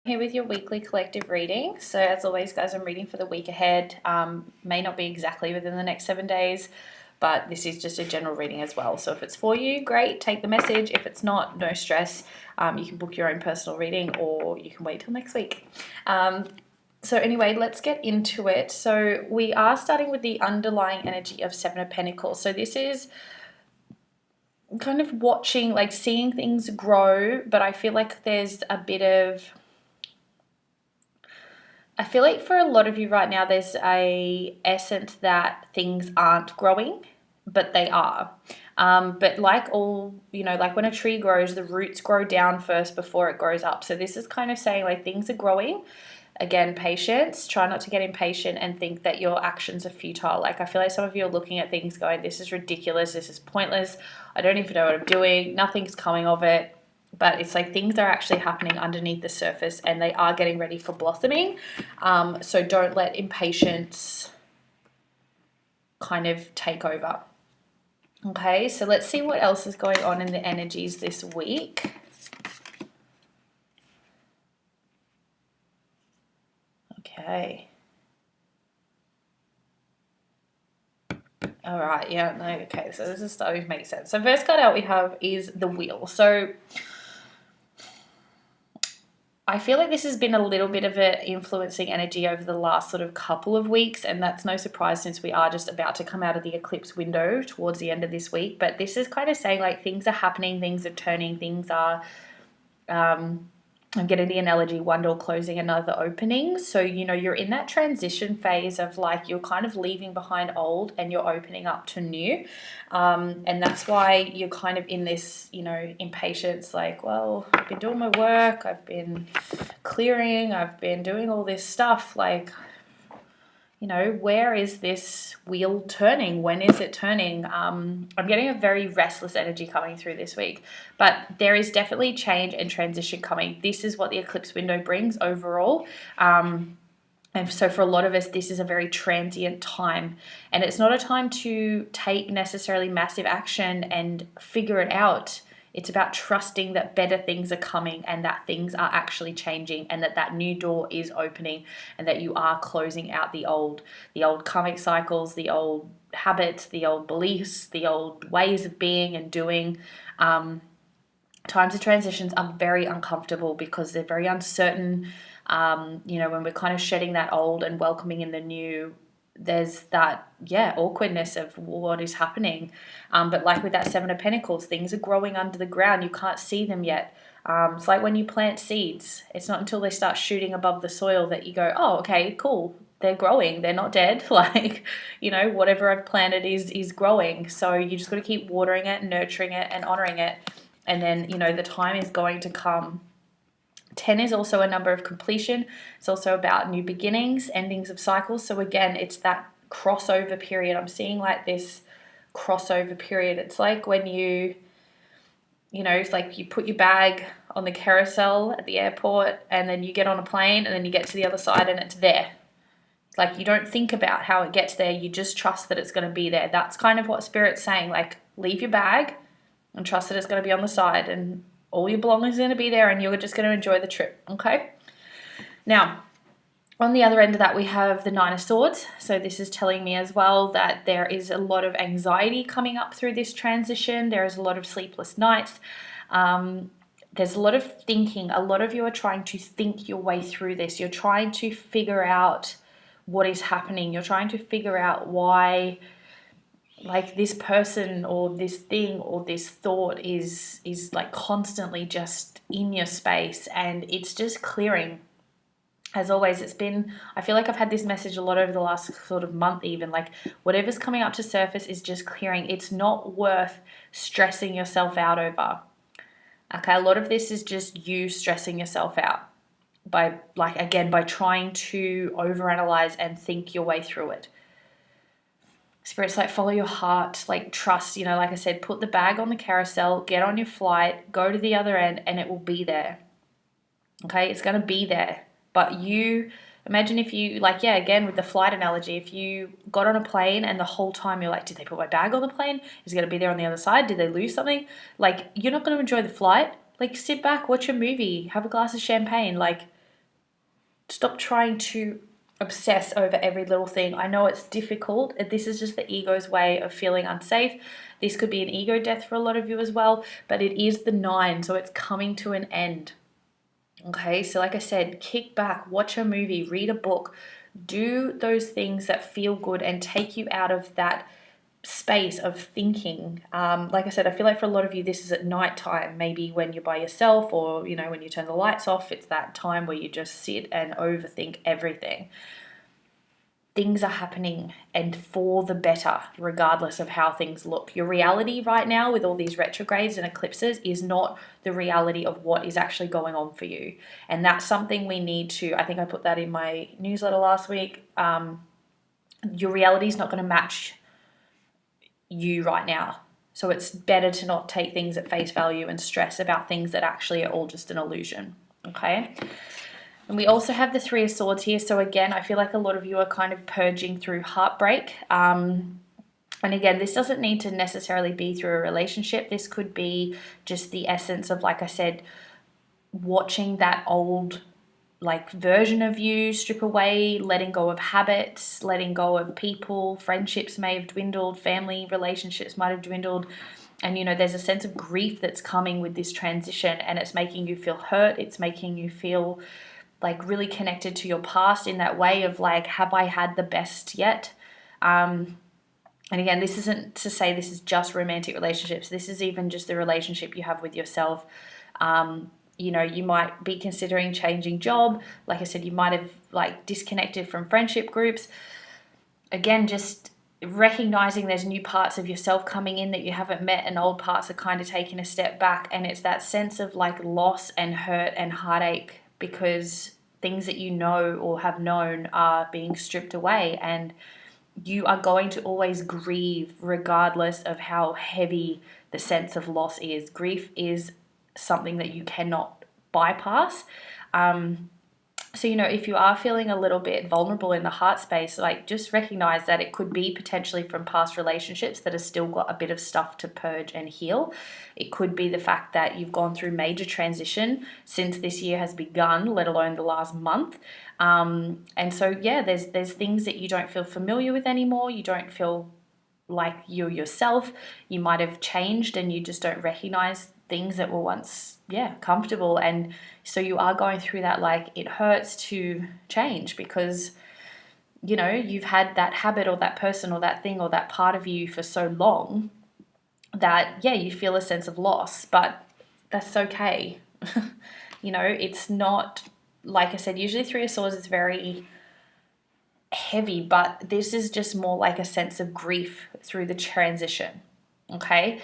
Here with your weekly collective reading. So as always, guys, I'm reading for the week ahead. May not be exactly within the next 7 days, but this is just a general reading as well. So if it's for you, great, take the message. If it's not, no stress. You can book your own personal reading or you can wait till next week. So anyway, let's get into it. So we are starting with the underlying energy of Seven of Pentacles. So this is kind of watching, like seeing things grow, but I feel like there's a bit of... I feel like for a lot of you right now, there's a essence that things aren't growing, but they are. But like all, like when a tree grows, the roots grow down first before it grows up. So this is kind of saying like things are growing. Again, patience. Try not to get impatient and think that your actions are futile. Like I feel like some of you are looking at things going, this is ridiculous. This is pointless. I don't even know what I'm doing. Nothing's coming of it. But it's like things are actually happening underneath the surface and they are getting ready for blossoming. So don't let impatience kind of take over. Okay, so let's see what else is going on in the energies this week. Okay. All right, yeah, no, okay, so this is starting to make sense. So first card out we have is the Wheel. So I feel like this has been a little bit of an influencing energy over the last sort of couple of weeks, and that's no surprise since we are just about to come out of the eclipse window towards the end of this week. But this is kind of saying like things are happening, things are turning, things are... I'm getting the analogy, one door closing, another opening. So, you're in that transition phase of like you're kind of leaving behind old and you're opening up to new. And that's why you're kind of in this, impatience, like, well, I've been doing my work, I've been clearing, I've been doing all this stuff. Like, where is this wheel turning? When is it turning? I'm getting a very restless energy coming through this week, but there is definitely change and transition coming. This is what the eclipse window brings overall. And so for a lot of us, this is a very transient time, and it's not a time to take necessarily massive action and figure it out. It's about trusting that better things are coming and that things are actually changing and that new door is opening and that you are closing out the old karmic cycles, the old habits, the old beliefs, the old ways of being and doing. Times of transitions are very uncomfortable because they're very uncertain. When we're kind of shedding that old and welcoming in the new, there's that awkwardness of what is happening, but like with that Seven of Pentacles, things are growing under the ground. You can't see them yet. It's like when you plant seeds, it's not until they start shooting above the soil that you go, oh, okay, cool, they're growing, they're not dead. Like, whatever I've planted is growing. So you just got to keep watering it, nurturing it, and honoring it, and then the time is going to come. 10 is also a number of completion. It's also about new beginnings, endings of cycles. So again, it's that crossover period. I'm seeing like this crossover period. It's like when it's like you put your bag on the carousel at the airport and then you get on a plane and then you get to the other side and it's there. Like you don't think about how it gets there. You just trust that it's going to be there. That's kind of what Spirit's saying. Like leave your bag and trust that it's going to be on the side and all your belongings are going to be there and you're just going to enjoy the trip, okay? Now, on the other end of that, we have the Nine of Swords. So this is telling me as well that there is a lot of anxiety coming up through this transition. There is a lot of sleepless nights. There's a lot of thinking. A lot of you are trying to think your way through this. You're trying to figure out what is happening. You're trying to figure out why... like this person or this thing or this thought is like constantly just in your space and it's just clearing. As always, I feel like I've had this message a lot over the last sort of month even, like whatever's coming up to surface is just clearing. It's not worth stressing yourself out over. Okay, a lot of this is just you stressing yourself out by trying to overanalyze and think your way through it. Spirit's like, follow your heart, like trust, like I said, put the bag on the carousel, get on your flight, go to the other end, and it will be there. Okay, it's going to be there. But you, imagine if you, again, with the flight analogy, if you got on a plane and the whole time you're like, did they put my bag on the plane? Is it going to be there on the other side? Did they lose something? Like, you're not going to enjoy the flight. Like, sit back, watch a movie, have a glass of champagne. Like, stop trying to obsess over every little thing. I know it's difficult. This is just the ego's way of feeling unsafe. This could be an ego death for a lot of you as well, but it is the 9, so it's coming to an end. Okay, so like I said, kick back, watch a movie, read a book, do those things that feel good and take you out of that space of thinking. Like I said, I feel like for a lot of you, this is at night time, maybe when you're by yourself or, when you turn the lights off, it's that time where you just sit and overthink everything. Things are happening and for the better, regardless of how things look. Your reality right now with all these retrogrades and eclipses is not the reality of what is actually going on for you. And that's something we need to, I think I put that in my newsletter last week. Your reality is not going to match you right now. So it's better to not take things at face value and stress about things that actually are all just an illusion. Okay. And we also have the 3 of Swords here. So again, I feel like a lot of you are kind of purging through heartbreak. And again, this doesn't need to necessarily be through a relationship. This could be just the essence of, like I said, watching that old version of you strip away, letting go of habits, letting go of people. Friendships may have dwindled, family relationships might have dwindled. And, there's a sense of grief that's coming with this transition, and it's making you feel hurt. It's making you feel really connected to your past in that way of have I had the best yet? And again, this isn't to say this is just romantic relationships. This is even just the relationship you have with yourself. You might be considering changing job. Like I said, you might have disconnected from friendship groups. Again, just recognizing there's new parts of yourself coming in that you haven't met, and old parts are kind of taking a step back. And it's that sense of loss and hurt and heartache because things that you know or have known are being stripped away, and you are going to always grieve regardless of how heavy the sense of loss is. Grief is something that you cannot bypass. So, if you are feeling a little bit vulnerable in the heart space, just recognize that it could be potentially from past relationships that have still got a bit of stuff to purge and heal. It could be the fact that you've gone through major transition since this year has begun, let alone the last month. And so, there's things that you don't feel familiar with anymore. You don't feel like you're yourself. You might have changed and you just don't recognize things that were once comfortable. And so you are going through that, it hurts to change because you've had that habit or that person or that thing or that part of you for so long that you feel a sense of loss, but that's okay. It's not, like I said, usually 3 of Swords is very heavy, but this is just more like a sense of grief through the transition. Okay,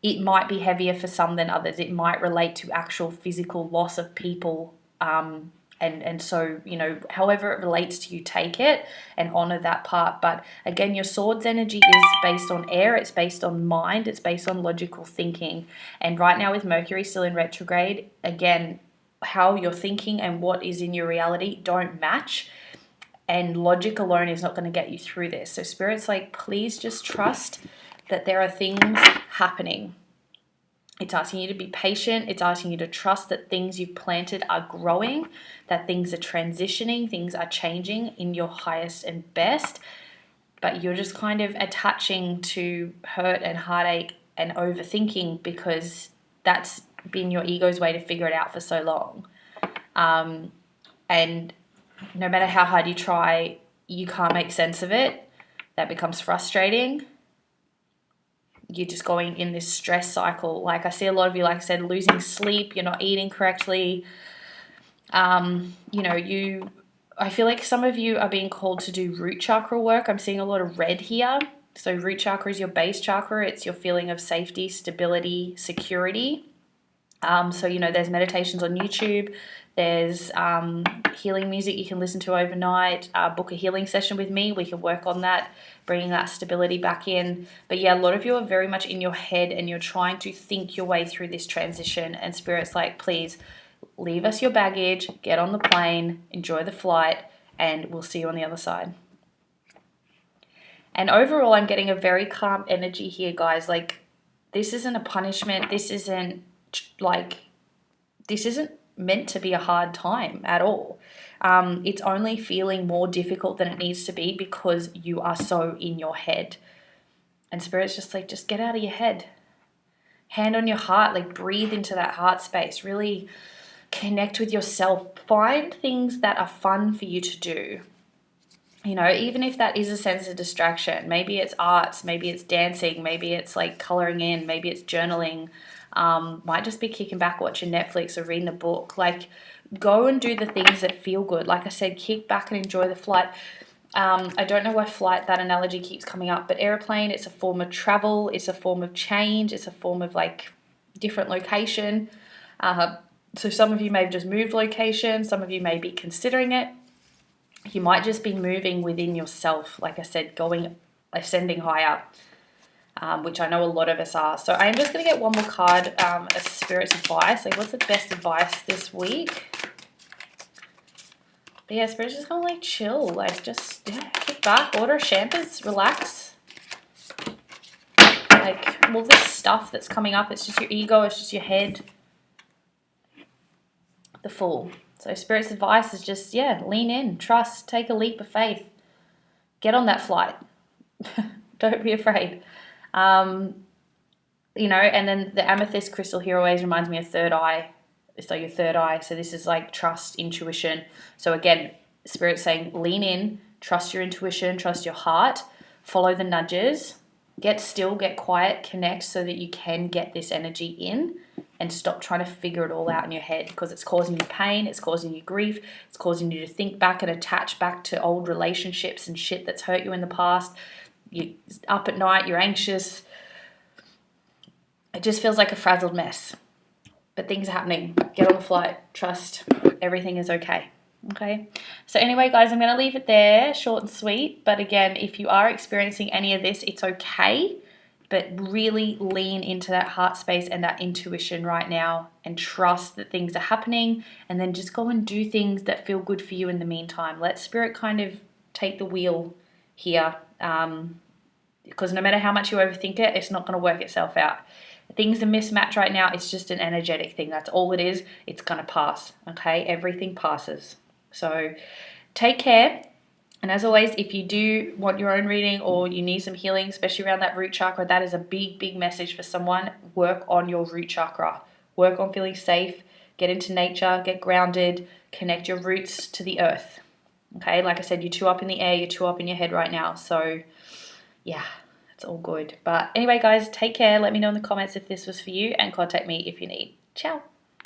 it might be heavier for some than others. It might relate to actual physical loss of people, and so however it relates to you, take it and honor that part. But again, your Swords energy is based on air. It's based on mind. It's based on logical thinking. And right now with Mercury still in retrograde, again, how you're thinking and what is in your reality don't match. And logic alone is not going to get you through this. So Spirit's please just trust that there are things happening. It's asking you to be patient. It's asking you to trust that things you've planted are growing, that things are transitioning, things are changing in your highest and best. But you're just kind of attaching to hurt and heartache and overthinking because that's been your ego's way to figure it out for so long. And no matter how hard you try, you can't make sense of it. That becomes frustrating. You're just going in this stress cycle. I see a lot of you, like I said, losing sleep. You're not eating correctly. I feel like some of you are being called to do root chakra work. I'm seeing a lot of red here. So root chakra is your base chakra. It's your feeling of safety, stability, security. So there's meditations on YouTube. There's healing music you can listen to overnight. Book a healing session with me. We can work on that, bringing that stability back in. But a lot of you are very much in your head and you're trying to think your way through this transition. And Spirit's please leave us your baggage, get on the plane, enjoy the flight, and we'll see you on the other side. And overall, I'm getting a very calm energy here, guys. This isn't a punishment. This isn't meant to be a hard time at all. It's only feeling more difficult than it needs to be because you are so in your head. And Spirit's just like, just get out of your head. Hand on your heart, like breathe into that heart space. Really connect with yourself. Find things that are fun for you to do. You know, even if that is a sense of distraction, maybe it's arts, maybe it's dancing, maybe it's like coloring in, maybe it's journaling, might just be kicking back, watching Netflix or reading a book. Like, go and do the things that feel good. Like I said, kick back and enjoy the flight. I don't know why flight, that analogy keeps coming up, but airplane, it's a form of travel, it's a form of change, it's a form of like different location. So some of you may have just moved location, some of you may be considering it. You might just be moving within yourself, like I said, ascending higher, which I know a lot of us are. So I'm just going to get one more card as Spirit's advice. Like, what's the best advice this week? But yeah, Spirit's just kind of like chill, like just kick back, order a champers, relax. Like, all this stuff that's coming up, it's just your ego, it's just your head. The Fool. So Spirit's advice is just, lean in, trust, take a leap of faith. Get on that flight. Don't be afraid. And then the amethyst crystal here always reminds me of third eye. So your third eye. So this is like trust, intuition. So again, Spirit's saying lean in, trust your intuition, trust your heart, follow the nudges, get still, get quiet, connect so that you can get this energy in and stop trying to figure it all out in your head, because it's causing you pain, it's causing you grief, it's causing you to think back and attach back to old relationships and shit that's hurt you in the past. You're up at night, you're anxious. It just feels like a frazzled mess. But things are happening. Get on the flight. Trust. Everything is okay. Okay. So anyway, guys, I'm going to leave it there. Short and sweet. But again, if you are experiencing any of this, it's okay. But really lean into that heart space and that intuition right now and trust that things are happening. And then just go and do things that feel good for you in the meantime. Let Spirit kind of take the wheel here. Because no matter how much you overthink it, it's not going to work itself out. Things are mismatched right now. It's just an energetic thing. That's all it is. It's going to pass. Okay? Everything passes. So take care. And as always, if you do want your own reading or you need some healing, especially around that root chakra, that is a big, big message for someone. Work on your root chakra. Work on feeling safe. Get into nature. Get grounded. Connect your roots to the earth. Okay? Like I said, you're too up in the air. You're too up in your head right now. So, yeah. It's all good. But anyway, guys, take care. Let me know in the comments if this was for you and contact me if you need. Ciao.